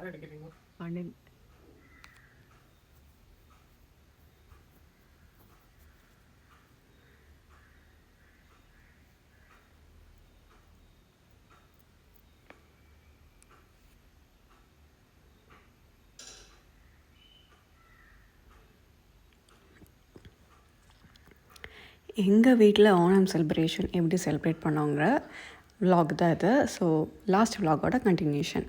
அனில் எங்கள் வீட்டில் ஓணம் செலிப்ரேஷன் எப்படி செலிப்ரேட் பண்ணோங்கிற விலாக் தான் இது. ஸோ லாஸ்ட் விலாகோட கண்டினியூஷன்.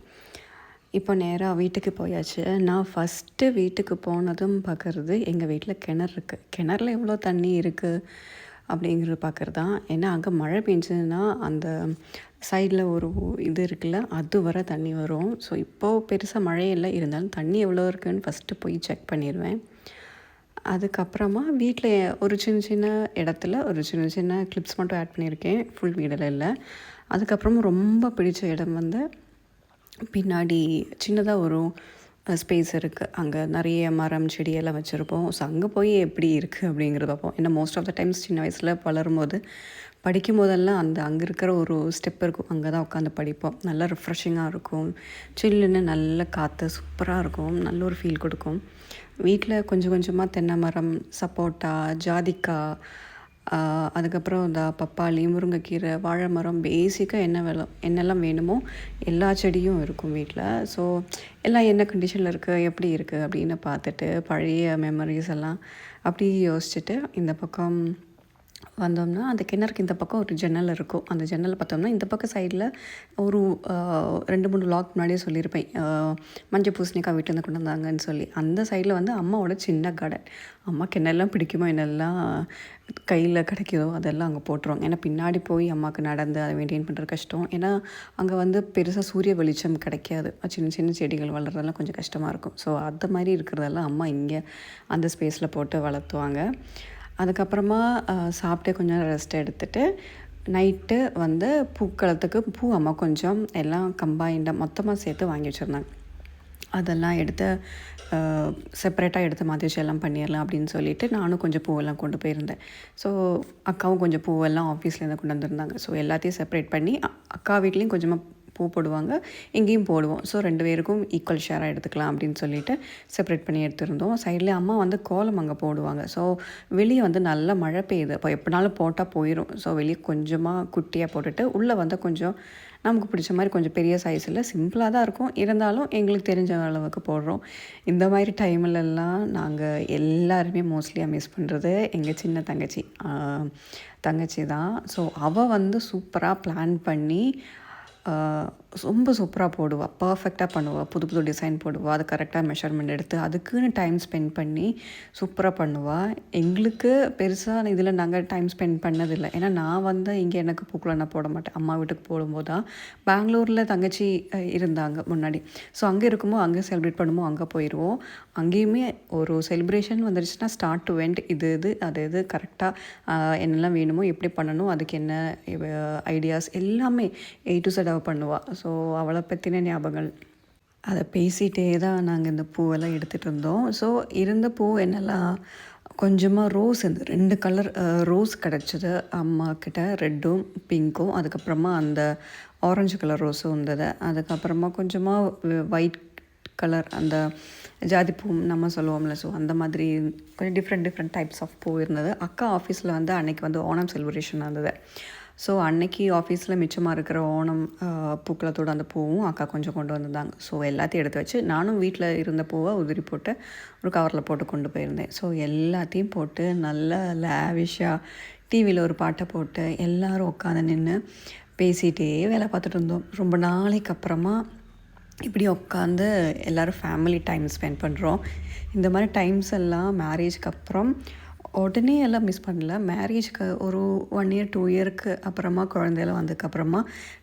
இப்போ நேராக வீட்டுக்கு போயாச்சு. நான் ஃபஸ்ட்டு வீட்டுக்கு போனதும் பார்க்குறது எங்கள் வீட்டில் கிணறு இருக்குது. கிணறுல எவ்வளோ தண்ணி இருக்குது அப்படிங்கிறது பார்க்குறது தான். ஏன்னா அங்கே மழை பெஞ்சதுன்னா அந்த சைடில் ஒரு இது இருக்குல்ல, அது வர தண்ணி வரும். ஸோ இப்போது பெருசாக மழையே இல்லை, இருந்தாலும் தண்ணி எவ்வளோ இருக்குதுன்னு ஃபஸ்ட்டு போய் செக் பண்ணிடுவேன். அதுக்கப்புறமா வீட்டில் ஒரு சின்ன சின்ன இடத்துல ஒரு சின்ன சின்ன கிளிப்ஸ் மட்டும் ஆட் பண்ணியிருக்கேன், ஃபுல் வீடில் இல்லை. அதுக்கப்புறமா ரொம்ப பிடிச்ச இடம் வந்து பின்னாடி சின்னதாக ஒரு ஸ்பேஸ் இருக்குது. அங்கே நிறைய மரம் செடியெல்லாம் வச்சுருப்போம். ஸோ அங்கே போய் எப்படி இருக்குது அப்படிங்கிறத பார்ப்போம். ஏன்னா மோஸ்ட் ஆஃப் த டைம்ஸ் சின்ன வயசில் வளரும்போது படிக்கும் போதெல்லாம் அங்கே இருக்கிற ஒரு ஸ்டெப் இருக்கும், அங்கே தான் உட்காந்து படிப்போம். நல்லா ரிஃப்ரெஷிங்காக இருக்கும், சில்லுன்னு நல்ல காற்று சூப்பராக இருக்கும், நல்ல ஒரு ஃபீல் கொடுக்கும். வீட்டில் கொஞ்சம் கொஞ்சமாக தென்னை மரம், சப்போட்டா, ஜாதிக்காய், அதுக்கப்புறம் இந்த பப்பாளி, முருங்கைக்கீரை, வாழை மரம், பேசிக்காக என்னெல்லாம் வேணுமோ எல்லா செடியும் இருக்கும் வீட்டில். ஸோ எல்லாம் என்ன கண்டிஷனில் இருக்குது, எப்படி இருக்குது அப்படின்னு பார்த்துட்டு பழைய மெமரிஸ் எல்லாம் அப்படி யோசிச்சுட்டு இந்த பக்கம் வந்தோம்னா அந்த கிணறுக்கு இந்த பக்கம் ஒரு ஜன்னல் இருக்கும். அந்த ஜன்னலை பார்த்தோம்னா இந்த பக்கம் சைடில் ஒரு 2-3 விலாக் முன்னாடியே சொல்லியிருப்பேன், மஞ்சள் பூசணிக்காய் வீட்டிலேருந்து கொண்டு வந்தாங்கன்னு சொல்லி. அந்த சைடில் வந்து அம்மாவோட சின்ன கார்டன். அம்மாவுக்கு என்னெல்லாம் பிடிக்குமோ, என்னெல்லாம் கையில் கிடைக்குதோ அதெல்லாம் அங்கே போட்டுருவாங்க. ஏன்னா பின்னாடி போய் அம்மாவுக்கு நடந்து அதை மெயின்டைன் பண்ணுறது கஷ்டம். ஏன்னா அங்கே வந்து பெருசாக சூரிய வெளிச்சம் கிடைக்காது, சின்ன சின்ன செடிகள் வளர்கிறதெல்லாம் கொஞ்சம் கஷ்டமாக இருக்கும். ஸோ அந்த மாதிரி இருக்கிறதெல்லாம் அம்மா இங்கே அந்த ஸ்பேஸில் போட்டு வளர்த்துவாங்க. அதுக்கப்புறமா சாப்பிட்டு கொஞ்சம் ரெஸ்ட் எடுத்துகிட்டு நைட்டு வந்து பூக்களத்துக்கு பூ அம்மா கொஞ்சம் எல்லாம் கம்பைண்டாக மொத்தமாக சேர்த்து வாங்கி வச்சுருந்தாங்க. அதெல்லாம் எடுத்து செப்பரேட்டாக எடுத்து மாற்றி வச்சு எல்லாம் பண்ணிடலாம் அப்படின்னு சொல்லிவிட்டு நானும் கொஞ்சம் பூவெல்லாம் கொண்டு போயிருந்தேன். ஸோ அக்காவும் கொஞ்சம் பூவெல்லாம் ஆஃபீஸ்லேருந்து கொண்டு வந்திருந்தாங்க. ஸோ எல்லாத்தையும் செப்பரேட் பண்ணி அக்கா வீட்லேயும் கொஞ்சமாக பூ போடுவாங்க, இங்கேயும் போடுவோம். ஸோ 2 பேருக்கும் ஈக்குவல் ஷேராக எடுத்துக்கலாம் அப்படின்னு சொல்லிட்டு செப்பரேட் பண்ணி எடுத்துருந்தோம். சைடில் அம்மா வந்து கோலம் அங்கே போடுவாங்க. ஸோ வெளியே வந்து நல்லா மழை பெய்யுது, இப்போ எப்படினாலும் போட்டால் போயிடும். ஸோ வெளியே கொஞ்சமாக குட்டியாக போட்டுட்டு உள்ளே வந்து கொஞ்சம் நமக்கு பிடிச்ச மாதிரி கொஞ்சம் பெரிய சைஸில் சிம்பிளாக தான் இருக்கும், இருந்தாலும் எங்களுக்கு தெரிஞ்ச அளவுக்கு போடுறோம். இந்த மாதிரி டைம்லலாம் நாங்கள் எல்லாருமே மோஸ்ட்லியாக மிஸ் பண்ணுறது எங்கள் சின்ன தங்கச்சி தான். ஸோ அவள் வந்து சூப்பராக பிளான் பண்ணி ரொம்ப சூப்பராக போடுவாள், பர்ஃபெக்டாக பண்ணுவாள், புது புது டிசைன் போடுவாள், அது கரெக்டாக மெஷர்மெண்ட் எடுத்து அதுக்குன்னு டைம் ஸ்பெண்ட் பண்ணி சூப்பராக பண்ணுவாள். எங்களுக்கு பெருசாக இதில் நாங்கள் டைம் ஸ்பெண்ட் பண்ணதில்லை. ஏன்னா நான் வந்து இங்கே எனக்கு பூக்களை நான் போட மாட்டேன். அம்மா வீட்டுக்கு போடும்போது தான் பெங்களூரில் தங்கச்சி இருந்தாங்க முன்னாடி. ஸோ அங்கே இருக்கும்போது அங்கே செலிப்ரேட் பண்ணும்போது அங்கே போயிடுவோம். அங்கேயுமே ஒரு செலிப்ரேஷன் வந்துடுச்சுன்னா ஸ்டார்ட் டு எண்ட் இது கரெக்டாக என்னெல்லாம் வேணுமோ, எப்படி பண்ணணும், அதுக்கு என்ன ஐடியாஸ் எல்லாமே A to Z பண்ணுவாள். ஸோ அவளை பற்றின ஞாபகங்கள் அதை பேசிகிட்டே தான் நாங்கள் இந்த பூவெல்லாம் எடுத்துகிட்டு இருந்தோம். ஸோ இருந்த பூ என்னெல்லாம், கொஞ்சமாக ரோஸ், இந்த 2 கலர் ரோஸ் கிடச்சிது அம்மாக்கிட்ட, ரெட்டும் பிங்க்கும். அதுக்கப்புறமா அந்த ஆரஞ்சு கலர் ரோஸும் இருந்தது. அதுக்கப்புறமா கொஞ்சமாக ஒயிட் கலர் அந்த ஜாதி பூ நம்ம சொல்லுவோம்ல, ஸோ அந்த மாதிரி கொஞ்சம் டிஃப்ரெண்ட் டைப்ஸ் ஆஃப் பூ இருந்தது. அக்கா ஆஃபீஸில் வந்து அன்றைக்கி வந்து ஓணம் செலிப்ரேஷன் இருந்தது. ஸோ அன்னைக்கு ஆஃபீஸில் மிச்சமாக இருக்கிற ஓணம் பூக்களத்தோட அந்த பூவும் அக்கா கொஞ்சம் கொண்டு வந்திருந்தாங்க. ஸோ எல்லாத்தையும் எடுத்து வச்சு நானும் வீட்டில் இருந்த பூவை உதிரி போட்டு ஒரு கவரில் போட்டு கொண்டு போயிருந்தேன். ஸோ எல்லாத்தையும் போட்டு நல்லா லேவிஷாக டிவியில் ஒரு பாட்டை போட்டு எல்லோரும் உட்காந்து நின்று பேசிகிட்டே வேலை பார்த்துட்டு இருந்தோம். ரொம்ப நாளைக்கு அப்புறமா இப்படி உட்காந்து எல்லோரும் ஃபேமிலி டைம் ஸ்பெண்ட் பண்ணுறோம். இந்த மாதிரி டைம்ஸ் எல்லாம் மேரேஜ்க்கு அப்புறம் உடனே எல்லாம் மிஸ் பண்ணல. மேரேஜ்க்கு ஒரு 1 year 2 yearக்கு அப்புறமா குழந்தையெல்லாம் வந்ததுக்கப்புறமா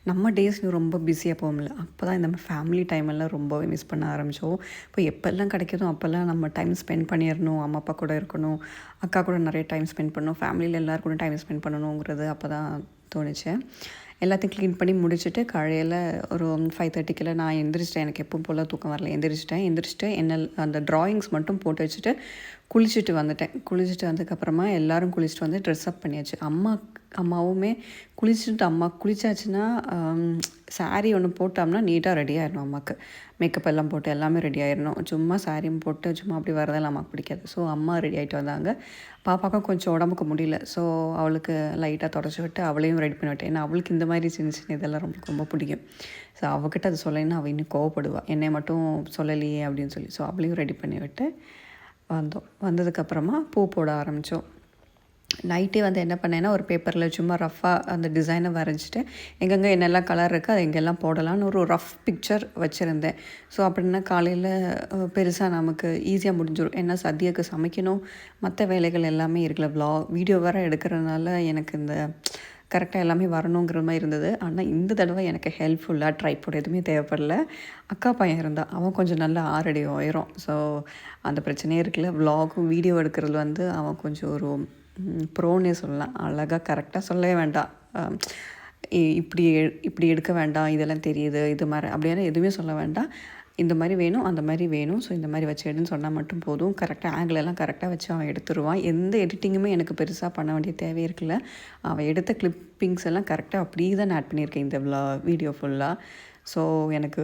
நம்ம டேஸ் ரொம்ப பிஸியாக போகும்ல, அப்போ தான் இந்த ஃபேமிலி டைம் எல்லாம் ரொம்பவே மிஸ் பண்ண ஆரம்பித்தோம். இப்போ எப்போல்லாம் கிடைக்குதோ அப்போல்லாம் நம்ம டைம் ஸ்பெண்ட் பண்ணிடணும், அம்மா அப்பா கூட இருக்கணும், அக்கா கூட நிறைய டைம் ஸ்பெண்ட் பண்ணணும், ஃபேமிலியில் எல்லோரும் கூட டைம் ஸ்பெண்ட் பண்ணணுங்கிறது அப்போ தான் தோணுச்சு. எல்லாத்தையும் க்ளீன் பண்ணி முடிச்சுட்டு காலையில் ஒரு 5:30 நான் எந்திரிச்சிட்டேன். எனக்கு எப்பவும் போல் தூக்கம் வரல, எந்திரிச்சிட்டு என்ன அந்த ட்ராயிங்ஸ் மட்டும் போட்டு வச்சுட்டு குளிச்சுட்டு வந்துட்டேன். குளிச்சுட்டு வந்ததுக்கப்புறமா எல்லோரும் குளிச்சுட்டு வந்து ட்ரெஸ் அப் பண்ணியாச்சு. அம்மாவுமே குளிச்சுட்டு அம்மா குளிச்சாச்சுன்னா சாரீ ஒன்று போட்டோம்னா நீட்டாக ரெடி ஆயிடணும். அம்மாவுக்கு மேக்கப் எல்லாம் போட்டு எல்லாமே ரெடி ஆயிடணும். சும்மா சாரியும் போட்டு சும்மா அப்படி வரதெல்லாம் அம்மாவுக்கு பிடிக்காது. ஸோ அம்மா ரெடி ஆகிட்டு வந்தாங்க. பாப்பாவுக்கும் கொஞ்சம் உடம்புக்கு முடியல. ஸோ அவளுக்கு லைட்டாக தொடச்சி விட்டு அவளையும் ரெடி பண்ணி விட்டேன். ஏன்னா அவளுக்கு இந்த மாதிரி சின்ன சின்ன இதெல்லாம் ரொம்ப பிடிக்கும். ஸோ அவகிட்ட அது சொல்லலைன்னா அவள் இன்னும் கோவப்படுவாள், என்னை மட்டும் சொல்லலையே அப்படின்னு சொல்லி. ஸோ அவளையும் ரெடி பண்ணி விட்டு வந்ததுக்கப்புறமா பூ போட ஆரம்பித்தோம். நைட்டே வந்து என்ன பண்ணேன்னா ஒரு பேப்பரில் சும்மா ரஃப்பாக அந்த டிசைனை வரைஞ்சிட்டு எங்கெங்கே என்னெல்லாம் கலர் இருக்குது அது எங்கெல்லாம் போடலான்னு ஒரு ரஃப் பிக்சர் வச்சுருந்தேன். ஸோ அப்படின்னா காலையில் பெருசாக நமக்கு ஈஸியாக முடிஞ்சிடும். ஏன்னா சத்யாவுக்கு சமைக்கணும், மற்ற வேலைகள் எல்லாமே இருக்குல்ல. வீடியோ வேறு எடுக்கிறதுனால எனக்கு இந்த கரெக்டாக எல்லாமே வரணுங்கிற மாதிரி இருந்தது. ஆனால் இந்த தடவை எனக்கு ஹெல்ப்ஃபுல்லாக ட்ரைபாட் எதுவுமே தேவைப்படல. அக்கா பையன் இருந்தால் அவன் கொஞ்சம் நல்லா 6 அடி உயரம். ஸோ அந்த பிரச்சனையே இருக்குல்ல. விலாகும் வீடியோ எடுக்கிறது வந்து அவன் கொஞ்சம் ஒரு ப்ரோன்னே சொல்லலாம். அழகாக கரெக்டாக சொல்லவே வேண்டாம், இப்படி இப்படி எடுக்க வேண்டாம், இதெல்லாம் தெரியுது இது மாதிரி அப்படியான எதுவுமே சொல்ல வேண்டாம். இந்த மாதிரி வேணும், அந்த மாதிரி வேணும், ஸோ இந்த மாதிரி வச்சு எடுன்னு சொன்னால் மட்டும் போதும். கரெக்டாக ஆங்கிளெல்லாம் கரெக்டாக வச்சு அவன் எடுத்துருவான். எந்த எடிட்டிங்குமே எனக்கு பெருசாக பண்ண வேண்டிய தேவையே இருக்குல்ல. அவன் எடுத்த கிளிப்பிங்ஸ் எல்லாம் கரெக்டாக அப்படியே தான் ஆட் பண்ணியிருக்கேன் இந்த வீடியோ ஃபுல்லாக. ஸோ எனக்கு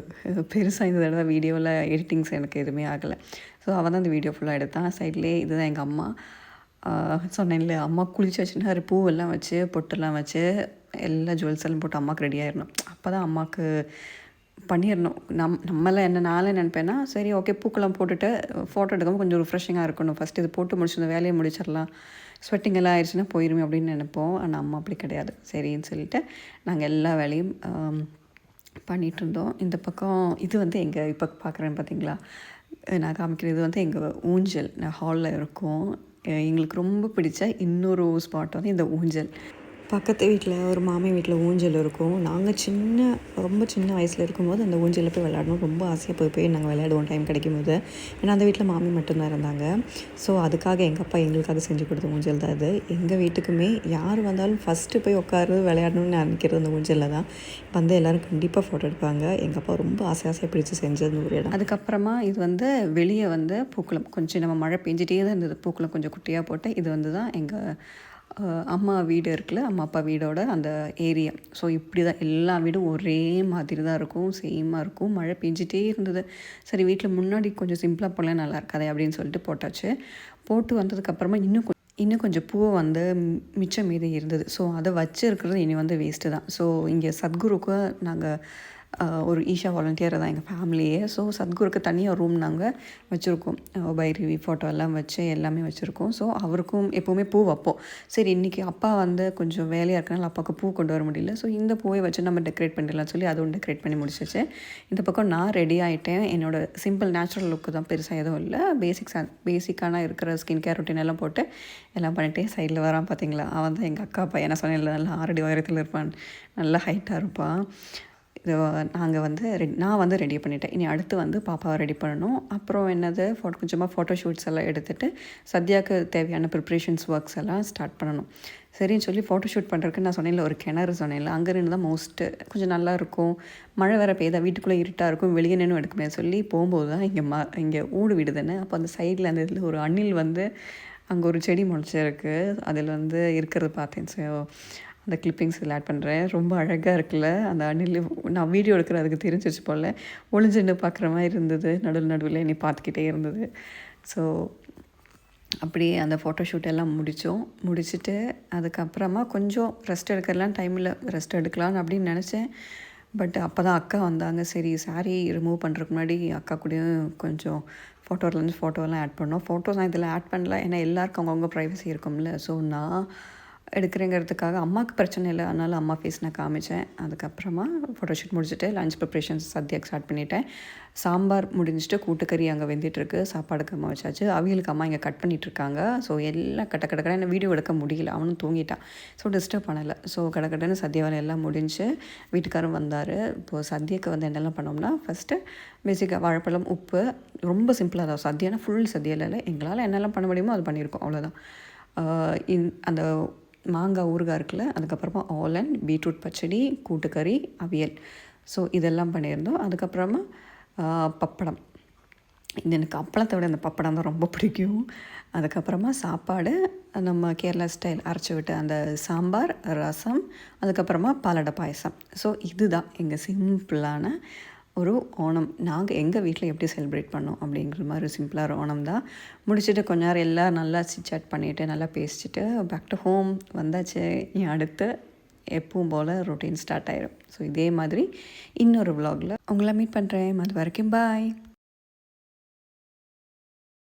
பெருசாக இந்த தடவை வீடியோவில் எடிட்டிங்ஸ் எனக்கு எதுவுமே ஆகலை. ஸோ அவன் தான் இந்த வீடியோ ஃபுல்லாக எடுத்தான். சைட்லேயே இதுதான் எங்கள் அம்மா. சொன்னேன்ல, அம்மா குளிச்சாச்சுன்னா ஒரு பூவெல்லாம் வச்சு பொட்டெல்லாம் வச்சு எல்லா ஜுவல்ஸ் எல்லாம் போட்டு அம்மாவுக்கு ரெடி ஆயிடணும். அப்போ தான் அம்மாவுக்கு பண்ணிடணும். நம்மளாம் என்ன நாளே நினைப்பேன்னா சரி ஓகே பூக்கெல்லாம் போட்டுட்டு ஃபோட்டோ எடுக்காமல் கொஞ்சம் ரிஃப்ரெஷிங்காக இருக்கணும், ஃபஸ்ட்டு இது போட்டு முடிச்சு இந்த வேலையை முடிச்சிடலாம், ஸ்வெட்டிங் எல்லாம் ஆயிடுச்சுன்னா போயிருமே அப்படின்னு நினைப்போம். ஆனால் அம்மா அப்படி கிடையாது. சரின்னு சொல்லிவிட்டு நாங்கள் எல்லா வேலையும் பண்ணிகிட்டு இருந்தோம். இந்த பக்கம் இது வந்து எங்கள் இப்போ பார்க்குறேன்னு பார்த்தீங்களா, நான் காமிக்கிறது வந்து எங்கள் ஊஞ்சல் ஹாலில் இருக்கும். எங்களுக்கு ரொம்ப பிடிச்ச இன்னொரு ஸ்பாட் வந்து இந்த ஊஞ்சல். பக்கத்து வீட்டில் ஒரு மாமி வீட்டில் ஊஞ்சல் இருக்கும். நாங்கள் ரொம்ப சின்ன வயசில் இருக்கும்போது அந்த ஊஞ்சலில் போய் விளையாடணும் ரொம்ப ஆசையாக போய் நாங்கள் விளையாடுவோம் டைம் கிடைக்கும்போது. ஏன்னா அந்த வீட்டில் மாமி மட்டும்தான் இருந்தாங்க. ஸோ அதுக்காக எங்கள் அப்பா எங்களுக்காக செஞ்சு கொடுத்த ஊஞ்சல் தான் அது. எங்கள் வீட்டுக்குமே யார் வந்தாலும் ஃபஸ்ட்டு போய் உட்காரு விளையாடணும்னு நினைக்கிறது அந்த ஊஞ்சலில் தான். வந்து எல்லோரும் கண்டிப்பாக ஃபோட்டோ எடுப்பாங்க. எங்கள் அப்பா ரொம்ப ஆசையாக பிடிச்சி செஞ்சது ஒரு இடம். அதுக்கப்புறமா இது வந்து வெளியே வந்து பூக்குளம், கொஞ்சம் நம்ம மழை பெஞ்சிட்டே தான் இருந்தது. பூக்குளம் கொஞ்சம் குட்டியாக போட்டு இது வந்து தான் எங்கள் அம்மா வீடு இருக்குல்ல, அம்மா அப்பா வீடோட அந்த ஏரியா. ஸோ இப்படி தான் எல்லா வீடும் ஒரே மாதிரி தான் இருக்கும், சேமாக இருக்கும். மழை பெஞ்சிட்டே இருந்தது. சரி வீட்டில் முன்னாடி கொஞ்சம் சிம்பிளாக போடலாம் நல்லா இருக்காதே அப்படின்னு சொல்லிட்டு போட்டாச்சு. போட்டு வந்ததுக்கப்புறமா இன்னும் கொஞ்சம் பூவை வந்து மிச்சம் மீதி இருந்தது. ஸோ அதை வச்சுருக்கிறது இனி வந்து வேஸ்ட்டு தான். ஸோ இங்கே சத்குருக்கு நாங்கள் ஒரு ஈஷா வாலண்டியர் தான் எங்கள் ஃபேமிலியே. ஸோ சத்குருக்கு தனியாக ரூம் நாங்கள் வச்சுருக்கோம். பைரவி ஃபோட்டோ எல்லாம் வச்சு எல்லாமே வச்சுருக்கோம். ஸோ அவருக்கும் எப்போவுமே பூ வைப்போம். சரி இன்றைக்கி அப்பா வந்து கொஞ்சம் வேலையாக இருக்கனால அப்பாவுக்கு பூ கொண்டு வர முடியல. ஸோ இந்த பூவை வச்சு நம்ம டெக்கரேட் பண்ணிடலாம் சொல்லி அதுவும் டெக்கரேட் பண்ணி முடிச்சிச்சு. இந்த பக்கம் நான் ரெடி ஆகிட்டேன். என்னோடய சிம்பிள் நேச்சுரல் லுக்கு தான், பெருசாக எதுவும் இல்லை. பேசிக்கான இருக்கிற ஸ்கின் கேர் ரொட்டீன் எல்லாம் போட்டு எல்லாம் பண்ணிவிட்டு சைடில் வரான் பார்த்தீங்களா, அவன் தான் எங்கள் அக்கா பையன். சொன்னேன் இல்லை, நல்லா 6 அடி உயரத்தில் இருப்பான், நல்லா ஹைட்டாக இருப்பான். இது நாங்கள் வந்து நான் வந்து ரெடி பண்ணிட்டேன். இனி அடுத்து வந்து பாப்பாவை ரெடி பண்ணணும். அப்புறம் என்னது கொஞ்சமாக ஃபோட்டோ ஷூட்ஸ் எல்லாம் எடுத்துகிட்டு சத்யாவுக்கு தேவையான ப்ரிப்ரேஷன்ஸ் ஒர்க்ஸ் எல்லாம் ஸ்டார்ட் பண்ணணும். சரின்னு சொல்லி ஃபோட்டோ ஷூட் பண்ணுறதுக்கு நான் சொன்னேன்ல ஒரு கிணறு சொன்னேன்ல, அங்கே இருந்து தான் கொஞ்சம் நல்லாயிருக்கும். மழை வேறு பெய்தா வீட்டுக்குள்ளே இருட்டாக இருக்கும், வெளியே நின்று எடுக்குமே சொல்லி போகும்போது தான் இங்கே ஊடு விடுதுன்னு. அப்போ அந்த சைடில் அந்த இதில் ஒரு அணில் வந்து அங்கே ஒரு செடி முளைச்சிருக்கு, அதில் வந்து இருக்கிறது பார்த்தேன். ஸோ அந்த கிளிப்பிங்ஸ் இதில் ஆட் பண்ணுறேன். ரொம்ப அழகாக இருக்குல்ல அந்த அணில். நான் வீடியோ எடுக்கிற அதுக்கு தெரிஞ்சிச்சு போல், ஒளிஞ்சுன்னு பார்க்குற மாதிரி இருந்தது, நடுவில் என்னை பார்த்துக்கிட்டே இருந்தது. ஸோ அப்படியே அந்த ஃபோட்டோ ஷூட் எல்லாம் முடிச்சுட்டு அதுக்கப்புறமா கொஞ்சம் ரெஸ்ட் எடுக்கலாம், டைமில் ரெஸ்ட் எடுக்கலான்னு அப்படின்னு நினச்சேன். பட் அப்போ தான் அக்கா வந்தாங்க. சரி சாரீ ரிமூவ் பண்ணுறதுக்கு முன்னாடி அக்கா கூடயும் கொஞ்சம் ஃபோட்டோவெல்லாம் ஆட் பண்ணோம். ஃபோட்டோஸ் நான் இதில் ஆட் பண்ணல, ஏன்னா எல்லாருக்கும் அவங்கவுங்க ப்ரைவசி இருக்கும்ல. ஸோ நான் எடுக்கிறேங்கிறதுக்காக அம்மாவுக்கு பிரச்சனை இல்லை, அதனால் அம்மா ஃபேஸ் நான் காமிச்சேன். அதுக்கப்புறமா ஃபோட்டோஷூட் முடிச்சுட்டு லஞ்ச் ப்ரிப்ரேஷன்ஸ் சத்யாக்கு ஸ்டார்ட் பண்ணிவிட்டேன். சாம்பார் முடிஞ்சிட்டு கூட்டுக்கறி அங்கே வெந்துட்டுருக்கு, சாப்பாடுக்கு அம்மா வச்சாச்சு. அவியலுக்கு அம்மா இங்கே கட் பண்ணிகிட்ருக்காங்க. ஸோ எல்லாம் கடை என்ன வீடியோ எடுக்க முடியல, அவனும் தூங்கிட்டான். ஸோ டிஸ்டர்ப் பண்ணலை. ஸோ கடன்னு சத்யா வேலை எல்லாம் முடிஞ்சு வீட்டுக்காரும் வந்தார். இப்போது சத்யாவுக்கு வந்து என்னெல்லாம் பண்ணோம்னா, ஃபஸ்ட்டு பேசிக்காக வாழைப்பழம், உப்பு, ரொம்ப சிம்பிளாக தான். சத்யானா ஃபுல் சத்யாவில் எங்களால் என்னெல்லாம் பண்ண முடியுமோ அது பண்ணியிருக்கோம், அவ்வளோதான். அந்த மாங்காய் ஊறுகாய் இருக்குல்ல, அதுக்கப்புறமா ஆலன், பீட்ரூட் பச்சடி, கூட்டுக்கறி, அவியல். ஸோ இதெல்லாம் பண்ணியிருந்தோம். அதுக்கப்புறமா பப்படம். இது எனக்கு அப்பளத்தை விட இந்த பப்படம் தான் ரொம்ப பிடிக்கும். அதுக்கப்புறமா சாப்பாடு நம்ம கேரளா ஸ்டைல் அரைச்சி விட்டு அந்த சாம்பார், ரசம், அதுக்கப்புறமா பாலடை பாயசம். ஸோ இதுதான் எங்கள் சிம்பிளான ஒரு ஓணம். நாங்கள் எங்கள் வீட்டில் எப்படி செலிப்ரேட் பண்ணோம் அப்படிங்கிற மாதிரி சிம்பிளாக ஒரு ஓணம் தான். முடிச்சுட்டு கொஞ்ச நேரம் எல்லாம் நல்லா சிட் பண்ணிவிட்டு நல்லா பேசிச்சுட்டு பேக் டு ஹோம் வந்தாச்சு. அடுத்து எப்பவும் போல் ரொட்டீன் ஸ்டார்ட் ஆயிடும். ஸோ இதே மாதிரி இன்னொரு விலாகில் உங்களை மீட் பண்ணுறேன். அது வரைக்கும் பாய்.